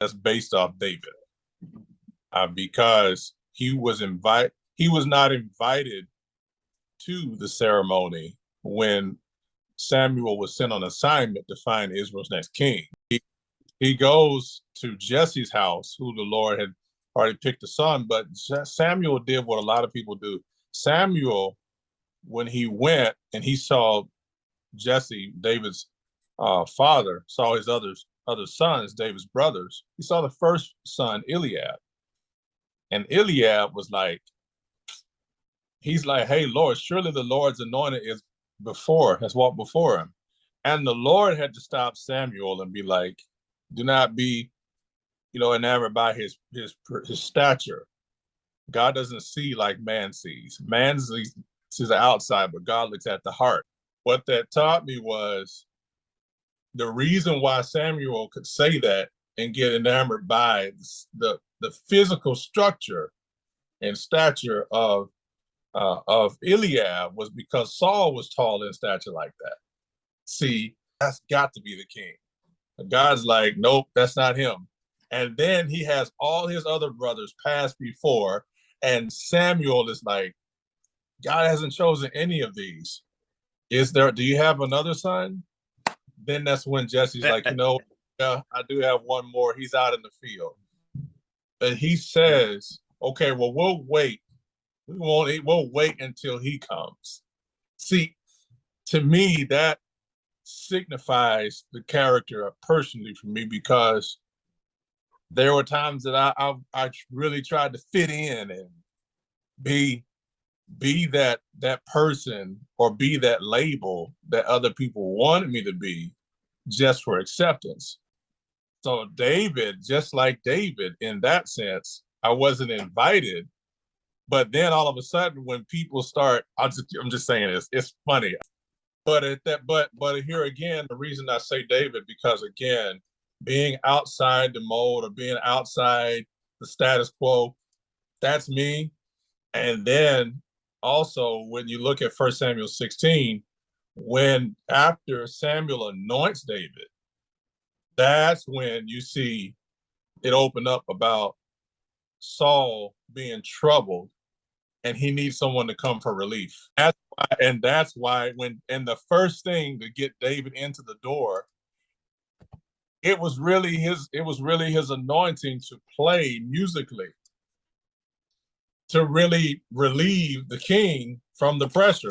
that's based off David, because he was not invited to the ceremony when Samuel was sent on assignment to find Israel's next king. He goes to Jesse's house, who the Lord had already picked a son, but Samuel did what a lot of people do. Samuel, when he went and he saw Jesse, David's father, saw his other sons, David's brothers, he saw the first son, Eliab. And Eliab was like, he's like, hey, Lord, surely the Lord's anointed has walked before him. And the Lord had to stop Samuel and be like, do not be, enamored by his stature. God doesn't see like man sees. Man sees the outside, but God looks at the heart. What that taught me was the reason why Samuel could say that and get enamored by the physical structure and stature of Eliab was because Saul was tall in stature like that. See, that's got to be the king. God's like, nope, that's not him. And then he has all his other brothers pass before, and Samuel is like, God hasn't chosen any of these. Do you have another son? Then that's when Jesse's like, yeah, I do have one more. He's out in the field. But he says, okay, well, we'll wait. We'll wait until he comes. See, to me, that signifies the character personally for me, because there were times that I really tried to fit in and be that person or be that label that other people wanted me to be just for acceptance. So David, just like David in that sense, I wasn't invited. But then all of a sudden when people start, I'm just saying this, it's funny. But here again, the reason I say David, because again, being outside the mold or being outside the status quo, that's me. And then also when you look at 1 Samuel 16, when after Samuel anoints David, that's when you see it open up about Saul being troubled and he needs someone to come for relief. That's why and the first thing to get David into the door, it was really his anointing to play musically, to really relieve the king from the pressure.